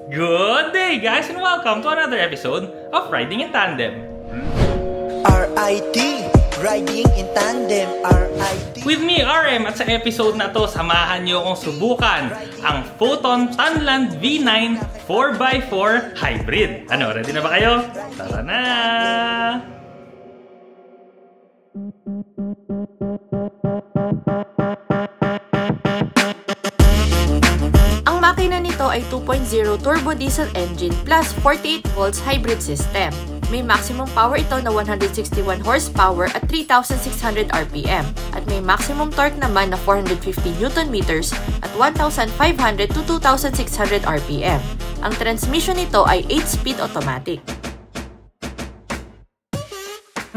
Good day, guys, and welcome to another episode of Riding in Tandem. RIT, Riding in Tandem, RIT. With me, RM, at sa episode na to, samahan niyo akong subukan ang Photon Tanland V9 4x4 Hybrid. Ano, ready na ba kayo? Tara na! Makina nito ay 2.0 turbo diesel engine plus 48 volts hybrid system. May maximum power ito na 161 horsepower at 3,600 RPM at may maximum torque naman na 450 Nm at 1,500 to 2,600 RPM. Ang transmission nito ay 8-speed automatic.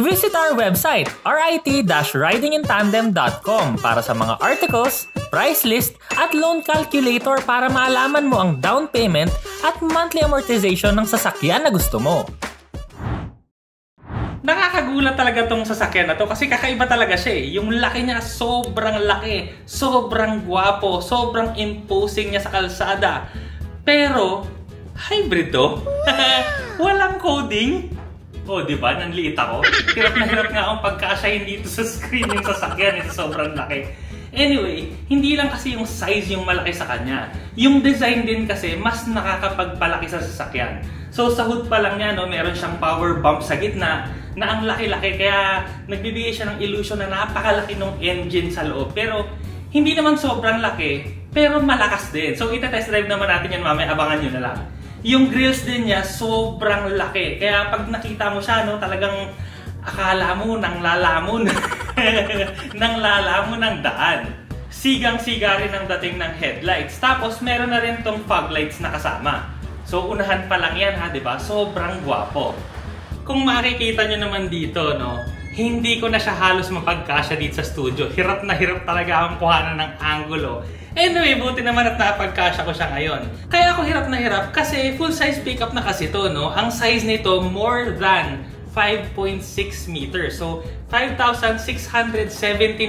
Visit our website, rit-ridingintandem.com para sa mga articles, price list, at loan calculator para malaman mo ang down payment at monthly amortization ng sasakyan na gusto mo. Nakakagulat talaga tong sasakyan na to kasi kakaiba talaga siya eh. Yung laki niya sobrang laki, sobrang gwapo, sobrang imposing niya sa kalsada. Pero, hybrid to? Walang coding? Oh, di ba? Nanliit ako. Hirap na hirap nga akong pagkasyahin dito sa screen yung sasakyan. Ito sobrang laki. Anyway, hindi lang kasi yung size yung malaki sa kanya. Yung design din kasi mas nakakapagpalaki sa sasakyan. So sa hood pa lang niya, no, meron siyang power bump sa gitna na ang laki-laki. Kaya nagbibigay siya ng illusion na napakalaki ng engine sa loob. Pero hindi naman sobrang laki, pero malakas din. So ita-test drive naman natin yan mamaya. Abangan nyo na lang. Yung grills din niya, sobrang laki. Kaya pag nakita mo siya, no, talagang akala mo nang lalamon. Nang lalamon ng daan. Sigang-siga rin ang dating ng headlights. Tapos meron na rin tong fog lights na kasama. So unahan pa lang yan, ha, diba? Sobrang gwapo. Kung makikita nyo naman dito, no, hindi ko na siya halos mapagkasya dito sa studio. Hirap na hirap talaga akong kuhanan ng angulo. Anyway, buti naman at napagkasya ko siya ngayon. Kaya ako hirap na hirap kasi full-size pickup na kasi to, no? Ang size nito more than 5.6 meters. So, 5,617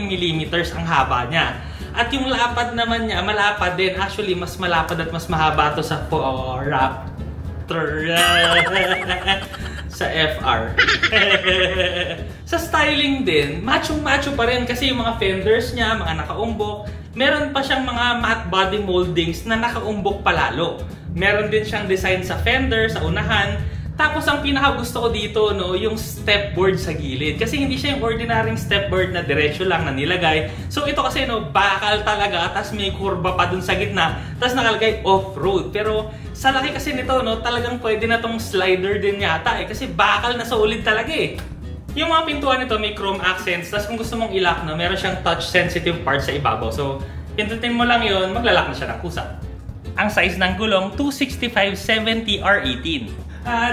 millimeters ang haba niya. At yung lapad naman niya, malapad din. Actually, mas malapad at mas mahaba to sa Raptor. Sa FR. Sa styling din, macho-macho pa rin kasi yung mga fenders niya, mga nakaumbok. Meron pa siyang mga matte body moldings na nakaumbok palalo. Meron din siyang design sa fender, sa unahan. Tapos ang pinakagusto ko dito, no, yung stepboard sa gilid. Kasi hindi siya yung ordinaryong stepboard na diretsyo lang na nilagay. So ito kasi, no, bakal talaga. Tapos may kurba pa dun sa gitna. Tapos nakalagay off-road. Pero sa laki kasi nito, no, talagang pwede na tong slider din yata eh. Kasi bakal na solid talaga eh. Yung mga pintuan nito may chrome accents. Tapos kung gusto mong i-lock, no, meron siyang touch-sensitive part sa ibabaw. So pindutin mo lang yun, maglalak na siya ng kusa. Ang size ng gulong, 265/70 R18.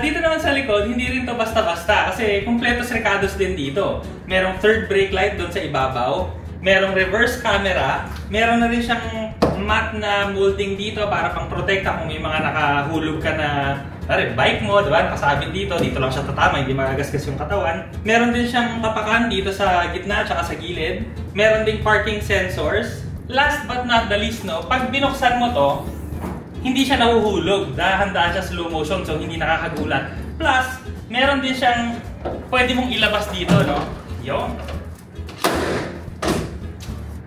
Dito naman sa likod, hindi rin to basta-basta kasi kumpletos recados din dito. Merong third brake light doon sa ibabaw. Merong reverse camera. Meron na rin siyang matte na molding dito para pang protekta kung may mga nakahulog ka na bike mo, diba? Nakasabit dito. Dito lang siya tatama, hindi magagasgas yung katawan. Meron din siyang tapakan dito sa gitna at sa gilid. Meron ding parking sensors. Last but not the least, no, pag binuksan mo to, hindi siya nahuhulog. Dahan-dahan siya slow motion, so hindi nakakagulat. Plus, meron din siyang pwede mong ilabas dito, no? Yung.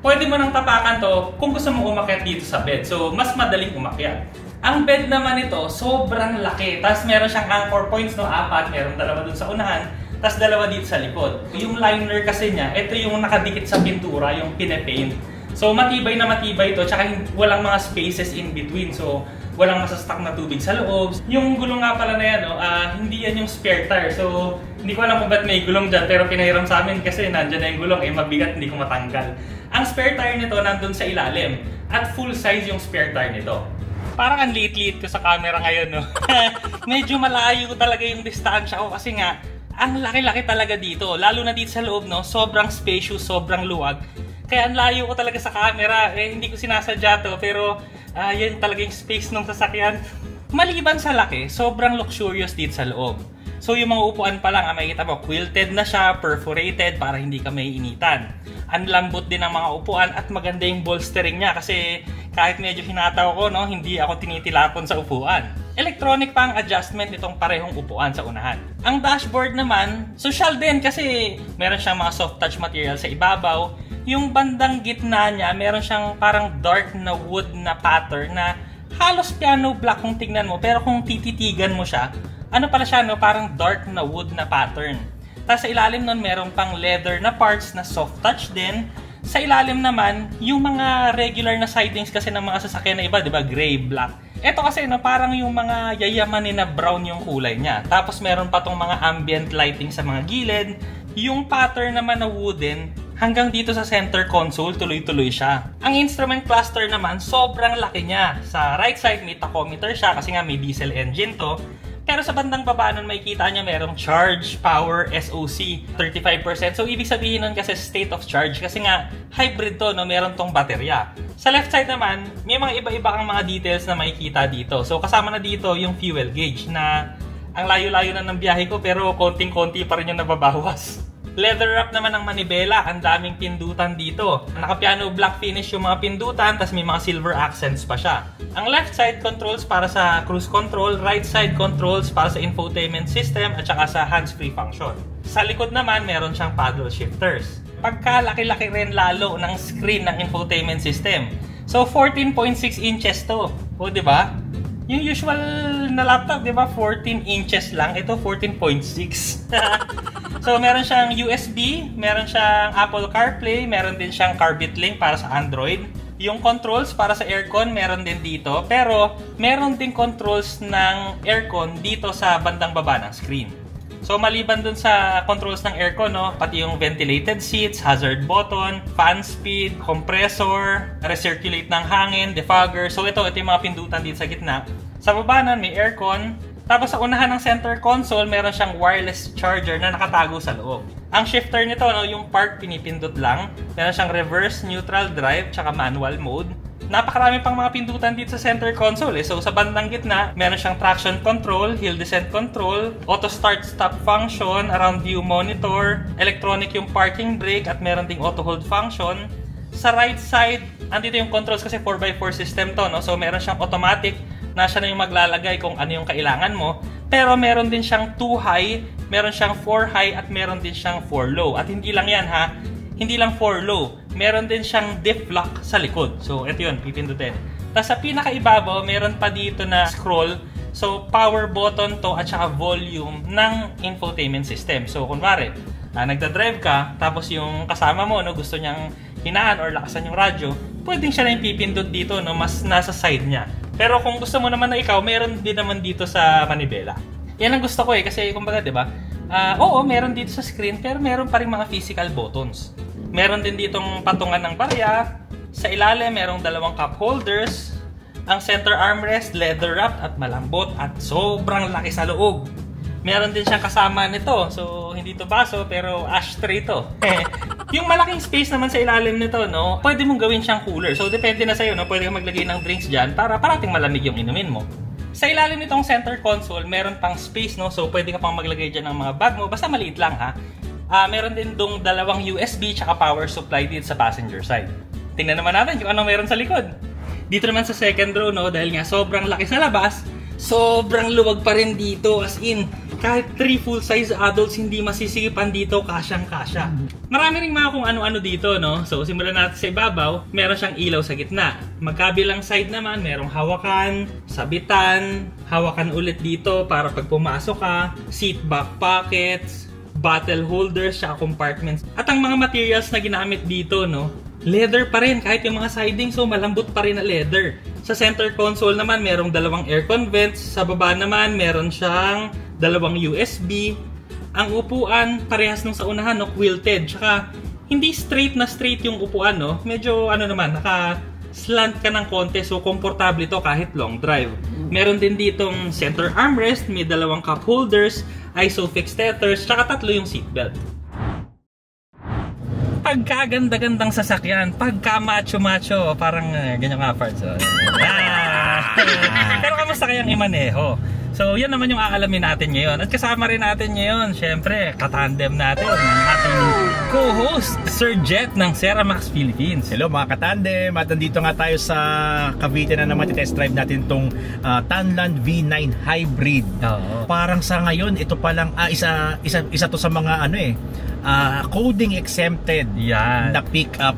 Pwede mo nang tapakan to kung gusto mong umakyat dito sa bed. So, mas madaling umakyat. Ang bed naman ito, sobrang laki. Tapos meron siyang anchor points, no? 4. Meron dalawa dun sa unahan. Tapos dalawa dito sa likod. Yung liner kasi niya, ito yung nakadikit sa pintura, yung pine-paint. So matibay na matibay ito, tsaka walang mga spaces in between. So walang masastock na tubig sa loob. Yung gulong nga pala na yan, no, hindi yan yung spare tire. So hindi ko alam kung ba't may gulong dyan, pero pinahiram sa amin kasi nandyan na yung gulong, eh mabigat, hindi ko matanggal. Ang spare tire nito nandun sa ilalim at full size yung spare tire nito. Parang ang liit-liit ko sa camera ngayon, no? Medyo malayo talaga yung distansya ko kasi nga ang laki-laki talaga dito. Lalo na dito sa loob, no? Sobrang spacious, sobrang luwag. Kaya ang layo ko talaga sa camera, eh hindi ko sinasadya to, pero yan talaga yung space ng sasakyan. Maliban sa laki, sobrang luxurious dito sa loob. So yung mga upuan pa lang, makikita mo, quilted na siya, perforated para hindi ka maiinitan. Ang lambot din ng mga upuan at maganda yung bolstering niya kasi kahit medyo hinataw ko, no, hindi ako tinitilapon sa upuan. Electronic pa ang adjustment nitong parehong upuan sa unahan. Ang dashboard naman, social din kasi meron siyang mga soft touch material sa ibabaw. Yung bandang gitna niya, meron siyang parang dark na wood na pattern na halos piano black kung tignan mo. Pero kung tititigan mo siya, ano pala siya, no? Parang dark na wood na pattern. Tapos sa ilalim nun, meron pang leather na parts na soft touch din. Sa ilalim naman, yung mga regular na sidings kasi ng mga sasakyan na iba, di ba? Gray, black. Ito kasi, no, parang yung mga yayamanin na brown yung kulay niya. Tapos meron pa tong mga ambient lighting sa mga gilid. Yung pattern naman na wooden, hanggang dito sa center console, tuloy-tuloy siya. Ang instrument cluster naman, sobrang laki niya. Sa right side, may tachometer siya kasi nga may diesel engine to. Pero sa bandang baba nun, makikita nyo merong charge, power, SOC, 35%. So, ibig sabihin nun kasi state of charge. Kasi nga, hybrid to, no? Meron tong baterya. Sa left side naman, may mga iba-iba kang mga details na makikita dito. So, kasama na dito yung fuel gauge na ang layo-layo na ng biyahe ko pero konting-konti pa rin yung nababawas. Leather wrap naman ng manibela, ang daming pindutan dito. Naka-piano black finish yung mga pindutan, tas may mga silver accents pa siya. Ang left side controls para sa cruise control, right side controls para sa infotainment system at saka sa hands-free function. Sa likod naman, meron siyang paddle shifters. Pagkalaki-laki rin lalo ng screen ng infotainment system. So 14.6 inches to. O, di ba? Yung usual na laptop, di ba? 14 inches lang. Ito, 14.6. So, meron siyang USB, meron siyang Apple CarPlay, meron din siyang Carbit Link para sa Android. Yung controls para sa aircon, meron din dito. Pero, meron din controls ng aircon dito sa bandang baba ng screen. So, maliban dun sa controls ng aircon, no, pati yung ventilated seats, hazard button, fan speed, compressor, recirculate ng hangin, defogger. So, ito yung mga pindutan dito sa gitna. Sa baba nun, may aircon. Tapos sa unahan ng center console, meron siyang wireless charger na nakatago sa loob. Ang shifter nito, no, yung park pinipindot lang. Meron siyang reverse, neutral drive, tsaka manual mode. Napakarami pang mga pindutan dito sa center console. So sa bandang gitna, meron siyang traction control, hill descent control, auto start stop function, around view monitor, electronic yung parking brake at meron ding auto hold function. Sa right side, andito yung controls kasi 4x4 system to, no? So meron siyang automatic na siya na yung maglalagay kung ano yung kailangan mo. Pero meron din siyang 2 high, meron siyang 4 high at meron din siyang 4 low. At hindi lang yan ha, hindi lang 4 low. Meron din siyang diff lock sa likod. So, ito yun, pipindutin. Tapos sa pinakaibabaw, meron pa dito na scroll. So, power button to at saka volume ng infotainment system. So, kunwari, nagdadrive ka, tapos yung kasama mo, no, gusto niyang hinaan or lakasan yung radyo, pwedeng siya na yung pipindot dito, no, mas nasa side niya. Pero kung gusto mo naman na ikaw, meron din naman dito sa manibela. Yan ang gusto ko kasi kumbaga, di ba? Oo, meron dito sa screen, pero meron pa rin mga physical buttons. Meron din ditong patungan ng barya. Sa ilalim, merong 2 cup holders. Ang center armrest, leather wrapped at malambot at sobrang laki sa loob. Meron din siyang kasama nito. So, hindi to baso, pero ashtray to. Yung malaking space naman sa ilalim nito, no, pwede mong gawin siyang cooler. So, depende na sa'yo, no? Pwede kang maglagay ng drinks dyan para parating malamig yung inumin mo. Sa ilalim nitong center console, meron pang space, no? So, pwede ka pang maglagay dyan ng mga bag mo. Basta maliit lang, ha? Meron din dong 2 USB tsaka power supply dito sa passenger side. Tingnan naman natin kung ano meron sa likod. Dito naman sa second row, no, dahil nga sobrang laki sa labas, sobrang luwag pa rin dito. As in, kahit 3 full-size adults hindi masisigipan dito, kasyang-kasya. Marami rin mga kung ano-ano dito, no? So, simulan natin sa ibabaw. Meron siyang ilaw sa gitna. Magkabilang side naman, merong hawakan, sabitan, hawakan ulit dito para pag pumasok ka, seat back pockets, bottle holders, saka compartments. At ang mga materials na ginamit dito, no, leather pa rin. Kahit yung mga siding, so malambot pa rin na leather. Sa center console naman, merong 2 aircon vents. Sa baba naman, meron siyang 2 USB. Ang upuan, parehas nung sa unahan, no, quilted. Tsaka, hindi straight na straight yung upuan, no. Medyo, ano naman, naka-slant ka ng konti. So, komportable ito kahit long drive. Meron din ditong center armrest, may 2 cup holders, ISOFIX tethers, tsaka 3 yung seatbelt. Pagkaganda-gandang sasakyan, pagka macho-macho, parang ganyan nga parts. Pero kamusta kayang imaneho? So yan naman yung aalamin natin ngayon. At kasama rin natin ngayon, syempre, katandem natin ang ating co-host, Sir Jet ng Ceramax Philippines. Hello mga katandem, at nandito nga tayo sa Cavite na naman test drive natin itong Tanland V9 Hybrid. Parang sa ngayon, ito palang isa to sa mga coding exempted na pick-up.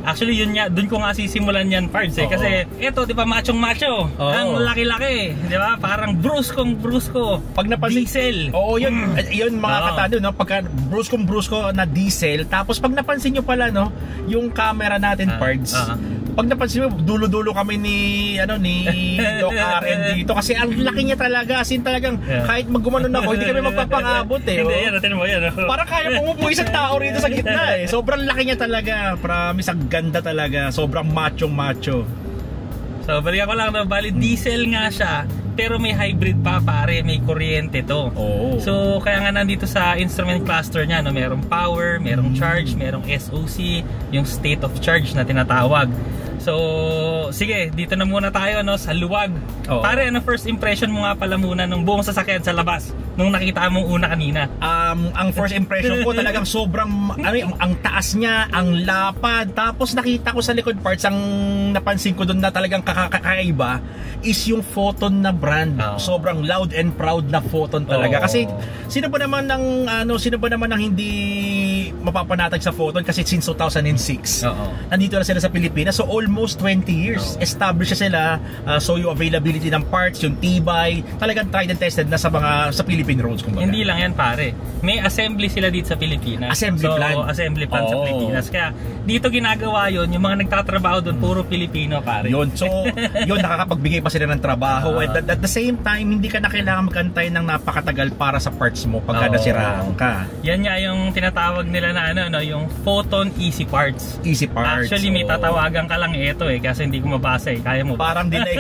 Actually yun nga, dun ko nga sisimulan yan, Pards eh. Kasi ito, di ba, machong-macho. Ang laki-laki, di ba? Parang bruskong-brusko. Pag napansin, diesel. Oo, yun mga katado, no? Pagka bruskong-brusko na diesel, tapos pag napansin nyo pala, no, yung camera natin, Pards, pag napansin mo, dulo-dulo kami ni Doc RN dito kasi ang laki niya talaga, as in talagang kahit maggumanon ako, hindi kami magpapangabot eh. Hindi, yan, mo yan. Parang kaya pumupuwi isang tao rito sa gitna eh. Sobrang laki niya talaga, promise, ang ganda talaga, sobrang macho. So, balikan ko lang na, bali diesel nga siya, pero may hybrid pa, pare, may kuryente to. So kaya nga nandito sa instrument cluster niya, no, merong power, merong charge, merong SOC, yung state of charge na tinatawag. So sige, dito na muna tayo, no, sa luwag. Pare, ano first impression mo nga pala muna nung buong sasakyan sa labas nung nakita mong una kanina? Ang first impression ko talagang sobrang ang taas niya, ang lapad. Tapos nakita ko sa likod parts, ang napansin ko doon na talagang kakaiba is yung Photon na brand. Sobrang loud and proud na Photon talaga. Kasi sino ba naman ang hindi mapapanatag sa Photon, kasi since 2006 nandito na sila sa Pilipinas. So almost 20 years established sila. So yung availability ng parts, yung tibay, talagang tried and tested na sa Philippine roads kumbaga. Hindi lang yan, pare. May assembly sila dito sa Pilipinas. Assembly plant sa Pilipinas. Kaya dito ginagawa yon, yung mga nagtatrabaho doon puro Pilipino, pare. So yun, nakakapagbigay pa sila ng trabaho. At the same time, hindi ka na kailangan magantay ng napakatagal para sa parts mo pagka nasiraan ka. Yan nga yung tinatawag nila na yung Photon Easy Parts. Easy Parts. Actually, may tatawagan ka lang ito kasi hindi ko mabasa Kaya mo. Parang dinaig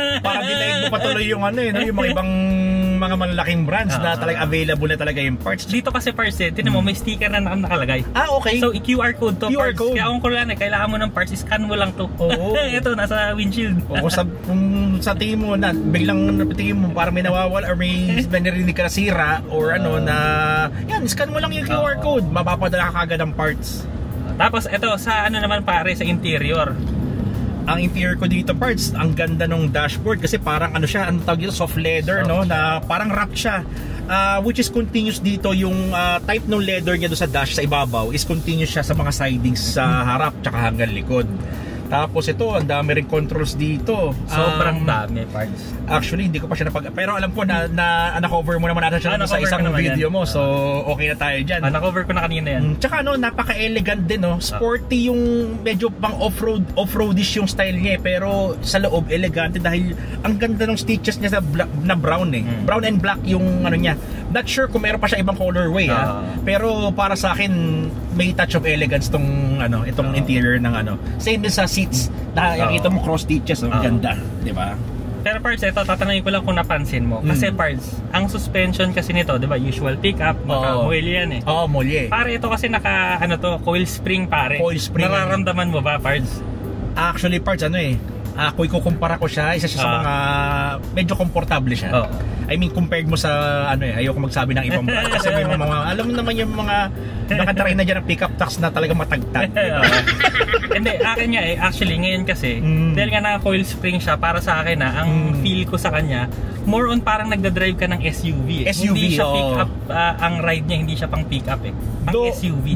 mo patuloy yung yung mga ibang mga malalaking brands na talagang available na talaga yung parts. Dito kasi parts tinan mo, may sticker na nakalagay. Okay. So QR code to, QR parts. Code. Kaya kung kailangan mo ng parts, scan mo lang to. Ito, nasa windshield. Kung sa tingin mo na biglang napitingin mo parang may nawawala or may narinig ka na sira or scan mo lang yung QR code, mapapadala ka agad ang parts. Tapos ito, sa naman pare, sa interior. Ang interior ko dito, parts, ang ganda ng dashboard kasi parang tawag dito, soft leather, na parang wrap siya. Which is continuous dito, yung type ng leather niya doon sa dash sa ibabaw is continuous siya sa mga sidings sa harap tsaka hanggang likod. Tapos ito, ang dami rin controls dito. Sobrang dami, parts. Actually, hindi ko pa siya pero alam ko na na-cover mo naman natin siya sa isang video mo. So, okay na tayo dyan. Na-cover ko na kanina yan. Tsaka napaka-elegant din, sporty yung medyo pang off-roadish yung style niya pero sa loob, elegante dahil ang ganda ng stitches niya na brown Brown and black yung niya. Not sure kung meron pa siya ibang colorway pero para sa akin, may touch of elegance itong interior ng Same din sa seats. Nakikita mo cross stitches, ganda, di ba? Pero parts, ito tatanungin ko lang kung napansin mo. Kasi parts, ang suspension kasi nito, di ba, usual pickup, naka-molye yan molye. Pare, ito kasi coil spring, pare. Coil spring. Nararamdaman mo ba, parts? Actually, parts, kung ikukumpara ko siya, isa siya sa mga medyo komportable siya. I mean, compared mo sa ayoko magsabi ng ibang brand kasi may mga alam mo naman yung mga nakatry na dyan ng pickup trucks na talagang matagtag. Hindi, akin nga actually ngayon kasi dahil nga naka-coil spring siya, para sa akin ang feel ko sa kanya more on parang nagda-drive ka ng SUV. Hindi siya pick-up, ang ride niya hindi siya pang pick-up pang SUV.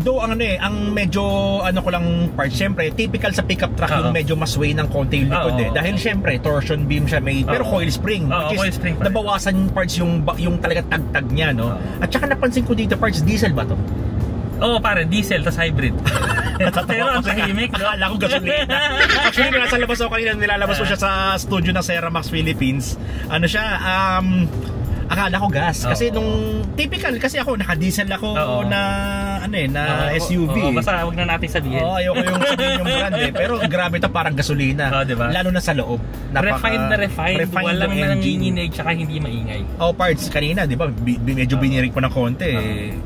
Ang medyo ko lang part, syempre typical sa pickup truck yung medyo mas sway ng konti yung likod dahil syempre torsion beam siya pero coil spring, which is nabawasan parts yung talaga tagtag niya, At saka napansin ko dito, parts, diesel ba to? Pare, diesel tas hybrid. Pero ang tahimik, akala ko gasolina. Actually, nasa labas ako kanina, nilalabas ko siya sa studio ng Ceramax Philippines. Akala ko gas kasi nung typical kasi ako naka-diesel ako na SUV. Basta wag na natin sabihin. Ayoko yung sabihin yung brand pero grabe to, parang gasolina. Diba? Lalo na sa loob. Refined, walang nanginginig tsaka hindi maingay. Parts kanina, 'di ba? Medyo binirik ko ng konti.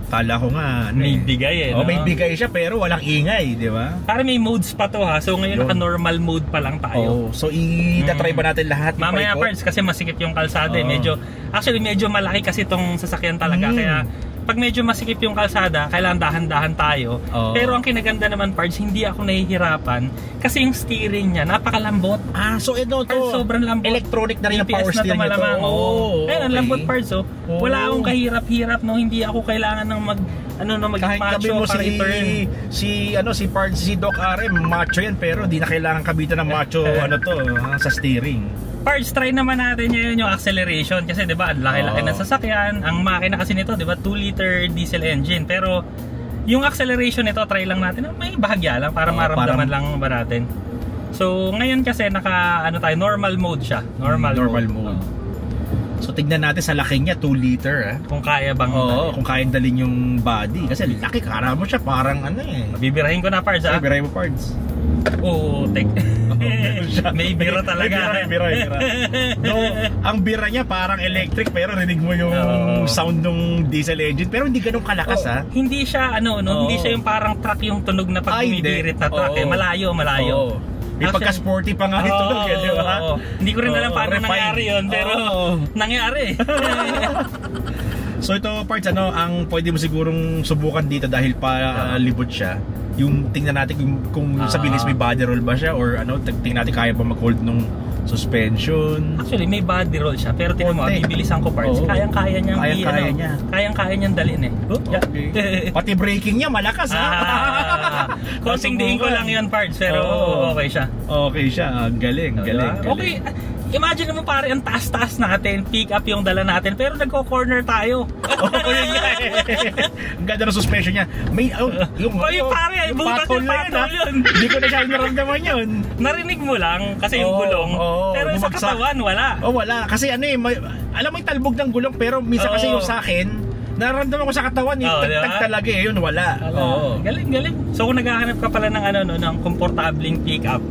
Kala ko nga may bigay may bigay siya pero walang ingay, 'di ba? Para may modes pa to So ngayon naka-normal mode pa lang tayo. So i-try ba natin lahat? Mamaya parts kasi masikip yung kalsada medyo actually medyo malaki kasi itong sasakyan talaga. Kaya pag medyo masikip yung kalsada, kailangan dahan-dahan tayo. Pero ang kinaganda naman, parts, hindi ako nahihirapan kasi yung steering niya napakalambot. So ito to, sobrang lambot. Electronic na rin ang power GPS steering nito. Kaya ang lambot, parts. Wala akong kahirap-hirap, no. Hindi ako kailangan ng mag-macho para i-turn. Si Doc RM, macho yan, pero di na kailangan kabitan ng macho sa steering. Parts, try naman natin ngayon yung acceleration kasi 'di ba, laki-laki ng sasakyan. Ang makina kasi nito, 'di ba, 2-liter diesel engine. Pero yung acceleration nito, try lang natin. May bahagya lang para maramdaman lang ba natin. So, ngayon kasi tayo, normal mode siya. Normal mode. So, tignan natin sa laki niya, 2 liter. Kung kaya bang kung kayang dalhin yung body. Kasi laki, kara mo siya, parang Bibirahin ko na, parts, ha? Bibirahin mo, parts. May bira talaga. Bira. No, ang bira niya parang electric, pero rinig mo yung sound ng diesel engine, pero hindi ganun kalakas. Hindi siya hindi siya yung parang truck yung tunog na pag bumibirit na truck. Malayo. May pagka-sporty pa nga ito, di ba? Hindi ko rin alam paano nangyari yun, pero nangyari. So ito, parts, ang pwede mo sigurong subukan dito dahil pa libot siya. Yung tingnan natin kung sa bilis may body roll ba siya, or tingnan natin kaya pa mag-hold nung suspension. Actually, may body roll siya, pero tingnan mo, bibilisan ko, parts. Kayang-kaya niyang dalhin Okay. Pati braking niya malakas, Konting diin ko lang yun, parts, pero okay siya. Okay siya, galing. Okay. Imagine mo, pare, ang taas-taas natin, pick up yung dala natin, pero nagko-corner tayo. Ang ganda ng suspension niya. Pare, ay butas yung patol yun. Hindi ko na siya naramdaman yun. Narinig mo lang kasi yung gulong, pero sa katawan, wala. Wala. Kasi alam mo yung talbog ng gulong, pero minsan kasi yung sa akin, nararamdaman ko sa katawan, yung tagtag talaga yun, wala. Galing. So kung naghahanap ka pala ng komportabling pick-up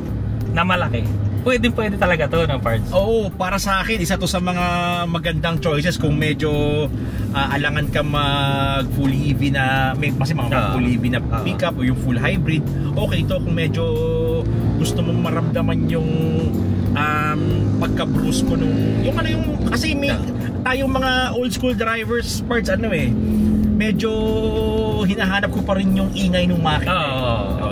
na malaki, pwede talaga to, parts. Para sa akin, isa to sa mga magandang choices kung medyo alangan ka mag full EV na, kasi mga full EV na pickup o yung full hybrid. Okay to kung medyo gusto mong maramdaman yung pagka-brusko kasi tayong mga old school drivers, parts, medyo hinahanap ko pa rin yung ingay ng makina.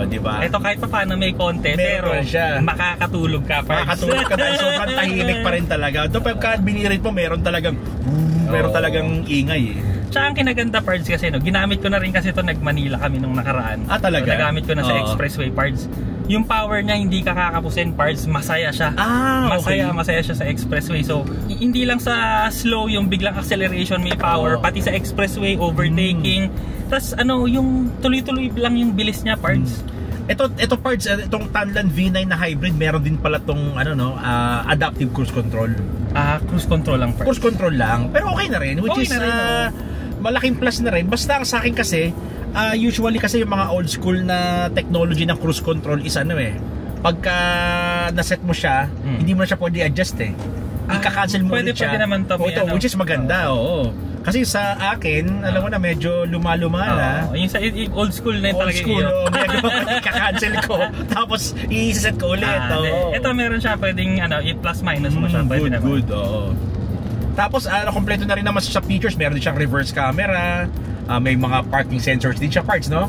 Di ba? Ito kahit pa paano may konti, pero makakatulog ka, parts. Makakatulog ka dahil sobrang tahimik pa rin talaga. Ito pagka binirit mo, meron talagang ingay. Tsaka ang kinaganda, parts, kasi ginamit ko na rin kasi ito, nag-Manila kami nung nakaraan. Talaga? So, nagamit ko na sa expressway, parts. Yung power niya hindi ka kakapusin, parts, masaya siya. Masaya siya sa expressway. So, hindi lang sa slow yung biglang acceleration may power, pati sa expressway, overtaking. Tapos yung tuloy-tuloy lang yung bilis niya, parts. Ito parts, itong Tanlan V9 na hybrid, meron din pala tong adaptive cruise control. Cruise control lang, parts. Cruise control lang, pero okay na rin, which is malaking plus na rin. Basta sa akin kasi, usually kasi yung mga old school na technology ng cruise control is pagka naset mo siya, hindi mo na siya pwede adjust ika-cancel mo ulit siya. Pwede naman to, which is maganda. Kasi sa akin, alam mo na, medyo luma-luma na. Yung sa old school na yun talaga yun. Ika-cancel ko, tapos i-set ko ulit. Ito meron siya, pwedeng i-plus minus mo siya. Good. Tapos kompleto na rin naman sa features. Meron din siyang reverse camera, may mga parking sensors din siya, parts, no?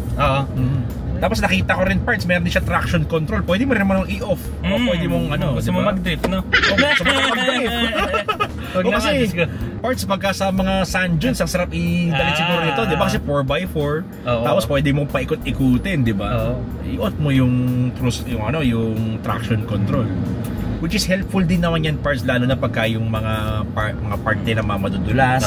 Tapos nakita ko rin, parts, meron din siya traction control. Pwede mo rin naman i-off. Pwede mong gusto mo mag-drift, no? Gusto mo mag-drift. Kasi parts, pagka sa mga sand dunes, ang sarap i-dalit siguro nito, di ba? Kasi 4x4. Tapos pwede mong paikot-ikutin, di ba? I-off mo yung traction control. Which is helpful din naman yan, parts, lalo na pagka yung mga part din na mamadudulas,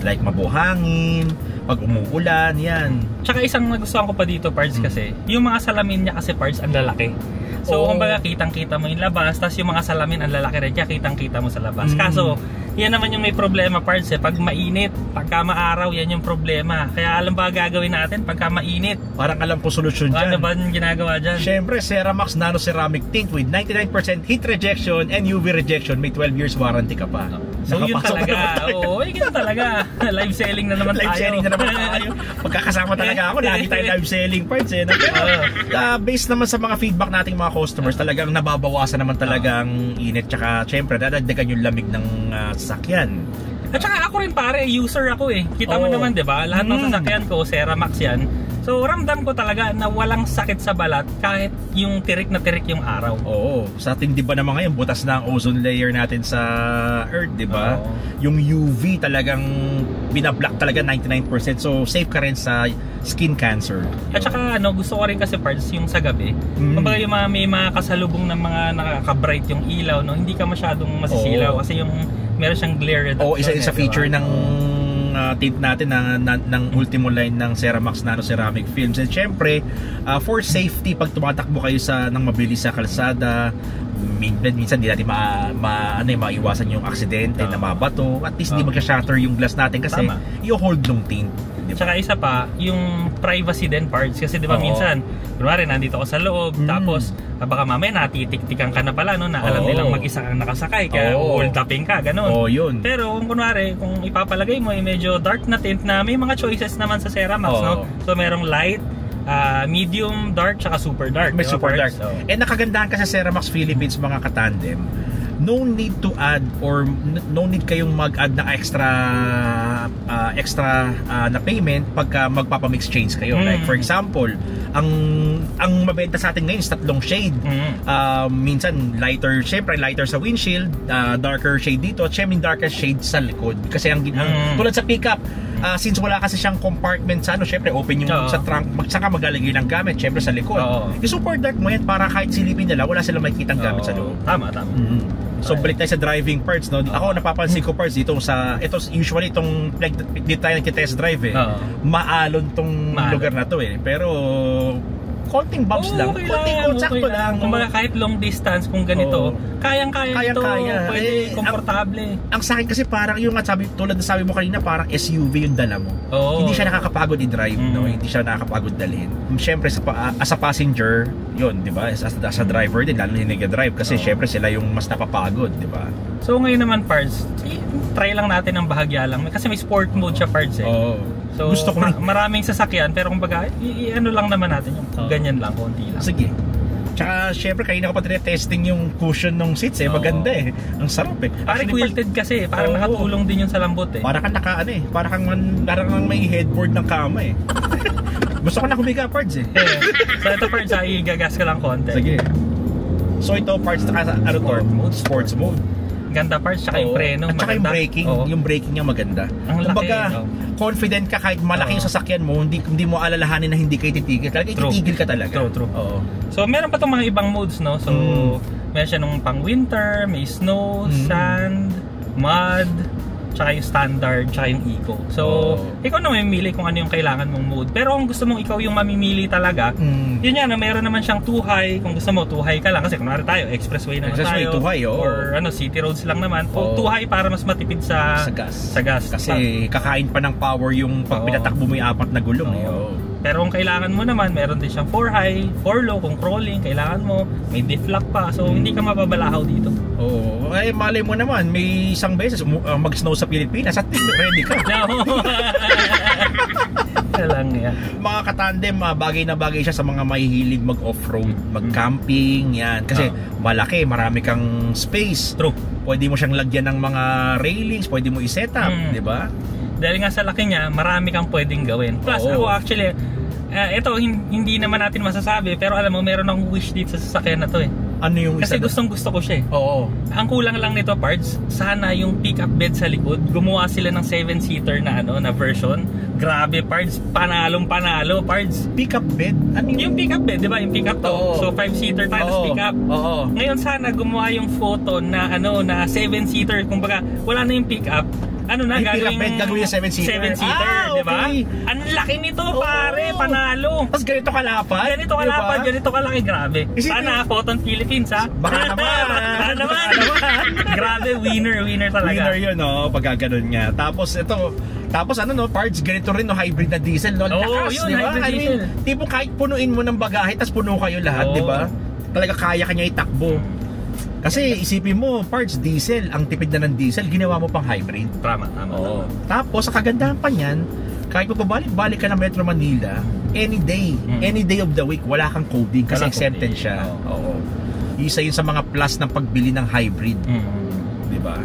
like mabuhangin, pag umuulan, yan. Tsaka isang nagustuhan ko pa dito, parts, kasi yung mga salamin niya kasi, parts, ang lalaki. So kumbaga kitang-kita mo yung labas, tapos yung mga salamin ang lalaki rin, kaya kitang-kita mo sa labas. Kaso yan naman yung may problema, parts, pag mainit, pagka maaraw, yan yung problema. Kaya alam ba gagawin natin pagka mainit? Parang alam ko solusyon dyan. Ano ba yung ginagawa dyan? Syempre, Ceramax Nano Ceramic Tint with 99% heat rejection and UV rejection. May 12 years warranty ka pa. So yun talaga. Yun talaga. Live selling na naman tayo. Live selling na naman tayo. Pagkakasama talaga ako, lagi tayo live selling, parts. Pero based naman sa mga feedback nating mga customers, talagang nababawasan naman talagang init. Tsaka syempre, dadagdagan yung lamig ng sasakyan. At saka ako rin pare, user ako eh. Kita mo naman 'di ba? Lahat ng sasakyan ko Ceramax 'yan. So ramdam ko talaga na walang sakit sa balat kahit yung tirik na tirik yung araw. Oo. Sa ating 'di ba naman ngayon butas na ang ozone layer natin sa Earth, 'di ba? Yung UV talagang binablock talaga 99%. So safe ka rin sa skin cancer. At saka gusto ko rin kasi parts yung sa gabi. Kumbaga yung may mga kasalubong ng mga nakaka-bright yung ilaw, hindi ka masyadong masisilaw kasi yung meron siyang glare reduction. Isa feature ng tint natin ng ultimo line ng Ceramax Nano Ceramic Films. And syempre, for safety, pag tumatakbo kayo ng mabilis sa kalsada, minsan hindi natin maiwasan yung aksidente na mabato. At least hindi magka-shatter yung glass natin kasi i-hold ng tint. Diba? Tsaka isa pa, yung privacy din parts. Kasi di ba minsan, kunwari nandito ako sa loob, tapos baka mamaya natitik-tikan ka na pala, na alam nilang mag-isa kang nakasakay, kaya hold uping ka, ganun. Yun. Pero kung kunwari, kung ipapalagay mo, medyo dark na tint na may mga choices naman sa Ceramax, no? So merong light, medium, dark, tsaka super dark. May super dark. And nakagandahan ka sa Ceramax Philippines mga katandem, no need to add or no need kayong mag-add na extra na payment pagka magpapamix change kayo. Like for example, ang mabenta sa atin ngayon is tatlong shade. Minsan lighter, syempre lighter sa windshield, darker shade dito, at syempre darker shade sa likod. Kasi ang tulad sa pickup, since wala kasi siyang compartment sa syempre open yung sa trunk, saka maglalagay ng gamit syempre sa likod. Yung super dark mo yan para kahit silipin nila wala silang makikitang gamit sa loob. Tama. So balik tayo sa driving parts, no? Ako napapansin ko parts dito usually itong dito tayo nagki-test drive maalon tong lugar na to pero konting bumps lang, konting sakto lang. Kumbaga kahit long distance kung ganito, kayang-kaya ito, pwede komportable. Ang sa akin kasi parang yung tulad na sabi mo kanina, parang SUV yung dala mo. Hindi siya nakakapagod i-drive, no? Hindi siya nakakapagod dalhin. Siyempre as a passenger, yun, di ba? As a driver din, lalo na yung nag-drive kasi siyempre sila yung mas napapagod, di ba? So ngayon naman parts, try lang natin ang bahagya lang kasi may sport mode siya parts So, gusto ko maraming sasakyan pero kumbaga ano lang naman natin yung ganyan lang, konti lang. Sige. Tsaka syempre kanina ko pa testing yung cushion ng seats maganda ang sarap Parang quilted kasi, parang nakatulong din yun sa lambot Para kang parang may headboard ng kama Gusto ko na humiga parts So ito parts igagas ka lang konti. Sige. So ito parts sports mode. Ganda parts, tsaka yung preno at tsaka yung braking niya maganda. Kumbaga confident ka kahit malaki yung sasakyan mo, hindi mo alalahanin na hindi kayo titigil. Talaga titigil ka talaga. True. So meron pa tong mga ibang modes, no? So meron siya nung pang winter, may snow, sand, mud, tsaka yung standard, tsaka yung eco. So ikaw na mamimili kung ano yung kailangan mong mode. Pero kung gusto mong ikaw yung mamimili talaga, yun yan, meron naman siyang 2 high. Kung gusto mo 2 high ka lang kasi kunwari tayo expressway naman tayo, 2 high, or city roads lang naman. 2 high para mas matipid sa gas. Kasi kakain pa ng power yung pag pinatakbo mo yung 4 na gulong Pero kung kailangan mo naman, meron din siyang 4 high, 4 low kung crawling, kailangan mo, may diff lock pa. So hindi ka mababalahaw dito. Malay mo naman, may isang beses mag-snow sa Pilipinas at ready ka. Mga katandem, bagay na bagay siya sa mga mahihilig mag-off-road, mag-camping, yan. Kasi malaki, marami kang space. True. Pwede mo siyang lagyan ng mga railings, pwede mo i-set up, di ba? Dahil nga sa laki niya, marami kang pwedeng gawin. Plus ako actually, ito hindi naman natin masasabi, pero alam mo, meron akong wish dito sa sasakyan na to Ano yung kasi gusto ko siya Ang kulang lang nito parts, sana yung pick-up bed sa likod, gumawa sila ng 7-seater na version. Grabe parts, panalo parts. Pick-up bed? Ano yung pick-up bed, di ba? Yung pick-up to. So 5-seater tayo pick-up. Ngayon sana gumawa yung photo na na 7-seater, kumbaga wala na yung pick-up. Gagawin yung 7-seater, di ba? Ang laki nito pare, panalo. Tapos ganito kalapad? Ganito kalaki, grabe. Sana Photon Philippines Baka naman. Grabe, winner talaga. Winner yun pag gano'n nga. Tapos parts ganito rin hybrid na diesel lakas, yun, di ba? Tipong kahit punuin mo ng bagahe tapos puno kayo lahat, di ba? Talaga kaya kanya itakbo. Kasi isipin mo, parts diesel, ang tipid na ng diesel, ginawa mo pang hybrid. Tama. Tapos, sa kagandahan pa niyan, kahit pabalik ka ng Metro Manila, any day of the week, wala kang coding kasi exempted siya. Isa yun sa mga plus ng pagbili ng hybrid. Di ba?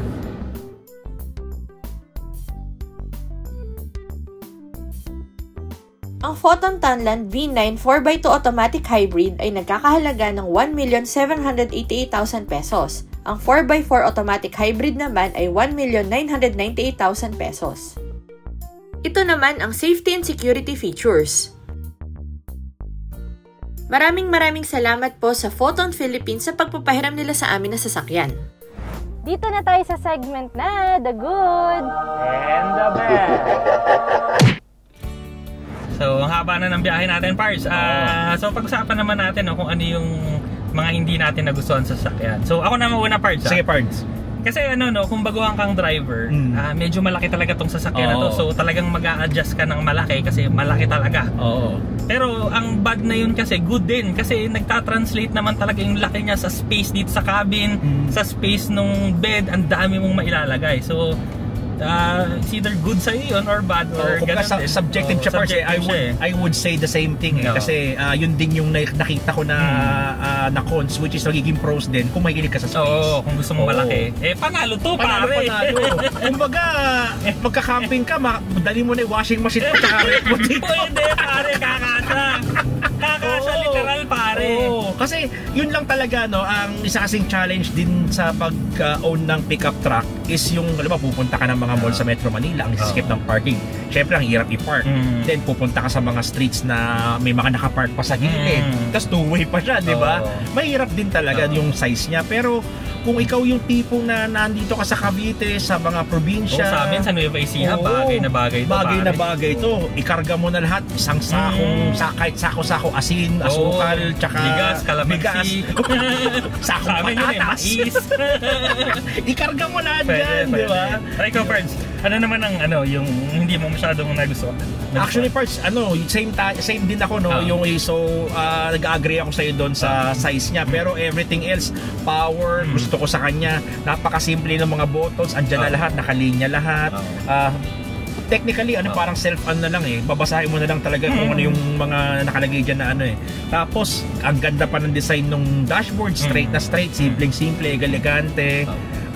Ang Photon Tanland V9 4x2 automatic hybrid ay nagkakahalaga ng 1,788,000 pesos. Ang 4x4 automatic hybrid naman ay 1,998,000 pesos. Ito naman ang safety and security features. Maraming salamat po sa Photon Philippines sa pagpapahiram nila sa amin na sasakyan. Dito na tayo sa segment na The Good And the Bad. So, ang haba na ng biyahe natin, Pars. So, pag-usapan naman natin kung ano yung mga hindi natin nagustuhan sa sasakyan. So, ako na mauna, Pars. Sige, Pards. Kasi kung baguhan kang driver, medyo malaki talaga tong sasakyan na to. So, talagang mag-a-adjust ka ng malaki kasi malaki talaga. Oo. Pero ang bad na yun kasi good din kasi nagta-translate naman talaga yung laki niya sa space dito sa cabin, sa space nung bed, ang dami mong mailalagay. So, it's either good sa'yo yun or bad or ganun din. Subjective siya, Pards. I would say the same thing kasi yun din yung nakita ko na cons, which is nagiging pros din kung mahilig ka sa space. Oo, kung gusto mo malaki. Panalo to, pare. Kumbaga, magka-camping ka, dali mo na yung washing machine mo tsaka rep mo dito. Pwede, pare, kakasa. Kakasa, literal, pare. Kasi yun lang talaga, ang isa kasing challenge din sa pag-own ng pickup truck is yung, alam mo, pupunta ka ng mga mall sa Metro Manila, ang skip ng parking. Siyempre, ang hirap i-park. Then, pupunta ka sa mga streets na may mga nakapark pa sa gilid. Tapos, two-way pa siya, di ba? Mahirap din talaga yung size niya. Pero, kung ikaw yung tipong na nandito ka sa Cavite, sa mga probinsya. Sa amin, sa Nueva Ecija, bagay na bagay ito. Bagay na bagay ito. Ikarga mo na lahat. Isang sakong, kahit sako-sako, asin, asukal, tsaka bigas, kalamansi. Sakong patatas. Mais. Ikarga mo lahat dyan, di ba? Ikaw, Pards, ano naman ang yung hindi mo masyadong nagustuhan? Actually, Pards, same din ako, nag-agree ako sa'yo doon sa size niya. Pero everything else, power, gusto ko sa kanya, napakasimple ng mga buttons, andyan na lahat, nakalinya lahat. Technically, parang na lang babasahin mo na lang talaga kung ano yung mga nakalagay dyan na Tapos, ang ganda pa ng design ng dashboard, straight na straight, simpleng-simple, elegante.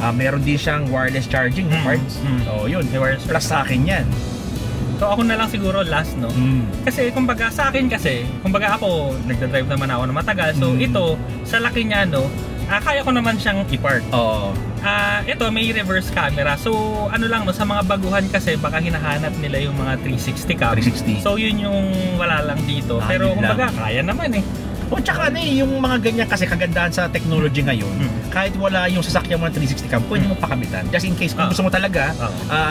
Meron din siyang wireless charging parts. Yun, plus sa akin yan. So ako na lang siguro last, no? Kasi kumbaga sa akin kumbaga ako, nagdadrive naman ako na matagal. So ito, sa laki niya, kaya ko naman siyang i-park. Ito may reverse camera. So ano lang, sa mga baguhan kasi baka hinahanap nila yung mga 360 cam. 360. So yun yung wala lang dito. Pero kumbaga kaya naman Tsaka yung mga ganyan kasi kagandahan sa technology ngayon, kahit wala yung sasakyan mo ng 360 cam, pwede mo pakabitan. Just in case kung gusto mo talaga,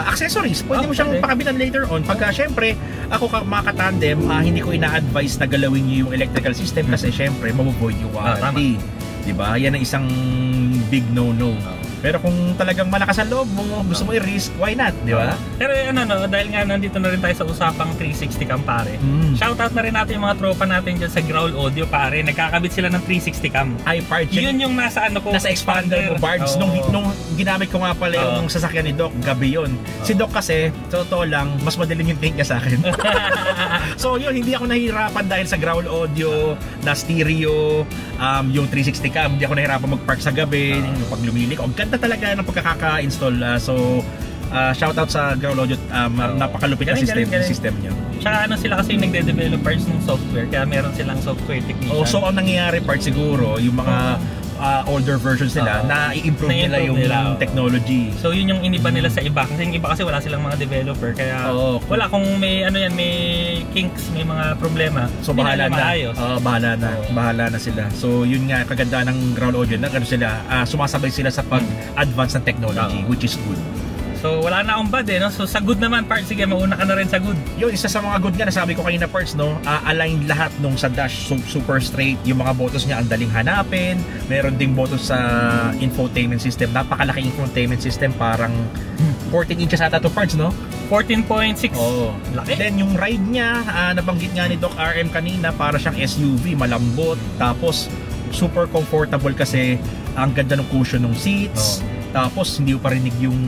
accessories, pwede mo siyang pakabitan later on. Pagka syempre, ako mga katandem, hindi ko ina-advise na galawin niyo yung electrical system kasi syempre, mabuvoid yung warranty. Diba? Yan ang isang big no-no. Pero kung talagang malakas ang loob mo, gusto mo i-risk, why not, di ba? Pero dahil nga nandito na rin tayo sa usapang 360 cam, pare. Shoutout na rin natin yung mga tropa natin dyan sa Growl Audio, pare. Nagkakabit sila ng 360 cam. Ay, Pards. Yun yung nasa nasa expander mo, Bards. Nung ginamit ko nga pala yung sasakyan ni Doc, gabi yun. Si Doc kasi, totoo lang, mas madaling yung take niya sa akin. So yun, hindi ako nahihirapan dahil sa Growl Audio, na stereo, yung 360 cam, hindi ako nahihirapan mag-park sa gabi, pag lumilik. Ang ganda talaga ng pagkakaka-install. Shoutout sa Growl Audio, napakalupit na system nyo. Tsaka sila kasi yung nagde-developers ng software, kaya meron silang software technician. So ang nangyayari, Part siguro, yung mga older versions nila, na-i-improve nila yung technology. So yun yung iniba nila sa iba. Kasi yung iba kasi wala silang mga developer. Kaya wala, kung may may kinks, may mga problema. So bahala na. Bahala na sila. So yun nga, kaganda ng Growl Audio na sila, sumasabay sila sa pag-advance ng technology, which is good. So wala na akong bad So sa good naman, Parts, sige, mauna ka na rin sa good. Yun, isa sa mga good nga, nasabi ko kanina, Parts, aligned lahat nung sa dash, super straight. Yung mga buttons niya ang daling hanapin. Meron ding buttons sa infotainment system. Napakalaki infotainment system, parang 14 inches ata to, Parts, 14.6. Laki. Then yung ride niya, nabanggit nga ni Doc RM kanina, para siyang SUV, malambot. Tapos super comfortable kasi ang ganda ng cushion ng seats. Tapos hindi ko parinig yung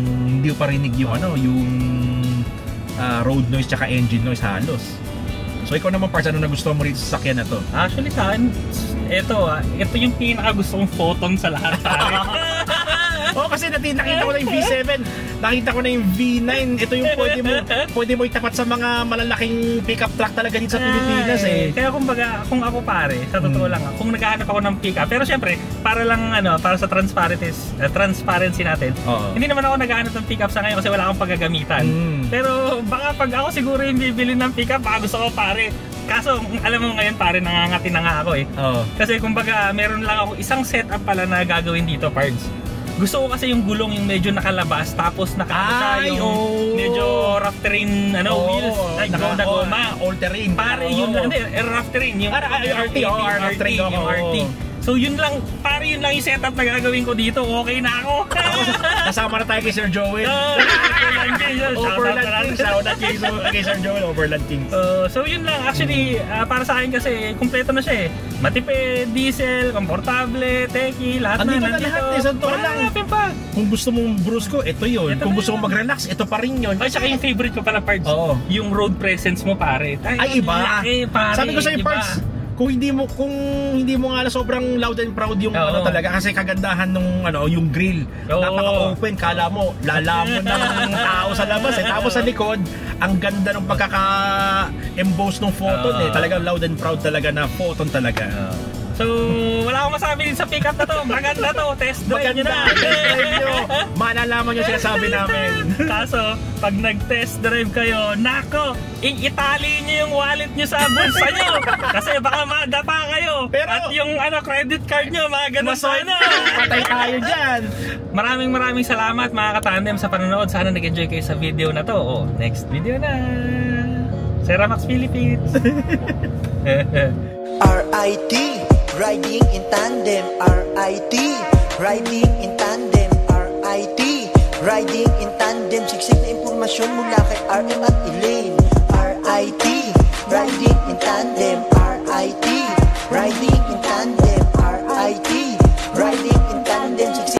road noise tsaka engine noise halos. So ikaw naman, Parts, ano nagustuhan mo rito sa sakyan na to? Actually sa akin, ito yung pinaka gusto kong Photon sa lahat. Kasi nakita ko na yung V7. nakita ko na yung V9. Ito yung pwede mo itapat sa mga malalaking pickup truck talaga dito sa Pilipinas eh. Kaya kumbaga, kung ako pare, sa totoo lang, kung naghahanap ako ng pickup, pero syempre, para lang para sa transparency natin, hindi naman ako naghahanap ng pickup sa ngayon kasi wala akong paggagamitan. Pero baka pag ako siguro yung bibili ng pickup, baka gusto ko pare. Kaso, alam mo ngayon pare, nangangati na nga ako eh. Kasi kumbaga, meron lang ako isang setup pala na gagawin dito, parts. Gusto ko kasi yung gulong yung medyo nakalabas, tapos siya yung medyo rough terrain wheels, na goma. All terrain. Pare, yun hindi, rough terrain, yung RT. So yun lang, pare, yun lang yung setup na gagawin ko dito. Okay na ako. Kasama na tayo kay Sir Joel. Overland King. Shout out kay Sir Joel, Overland King. So yun lang, actually, para sa akin kasi, kumpleto na siya eh. Matipid, diesel, komportable, techy, lahat na nandito. Hanapin pa. Kung gusto mong brusco, ito yun. Kung gusto mong mag-relax, ito pa rin yun. Ay, saka yung favorite ko pala, parts. Yung road presence mo, pare. Ay, iba. Pare, sabi ko sa'yo, parts, kung hindi mo nga sobrang loud and proud yung talaga kasi kagandahan nung yung grill. Napaka-open, kala mo lalamon ng tao sa labas eh. Tapos sa likod, ang ganda ng pagkaka-emboss ng photon eh. Talagang loud and proud talaga na photon talaga. So, wala akong masabi din sa pickup na to. Maganda to. Test drive nyo na. Test drive nyo. Malalaman yung sinasabi namin. Kaso, pag nag-test drive kayo, nako, itali nyo yung wallet nyo sa bulsa nyo. Kasi baka madapa kayo. Pero, at yung credit card nyo, mga ganun sana. Patay tayo dyan. Maraming salamat mga katandem sa panonood. Sana nag-enjoy kayo sa video na to. Next video na. Ceramax Philippines. RIT, riding in tandem. RIT, riding in tandem. RIT, riding in tandem. Siksik na impormasyon mula kay RM at Elaine.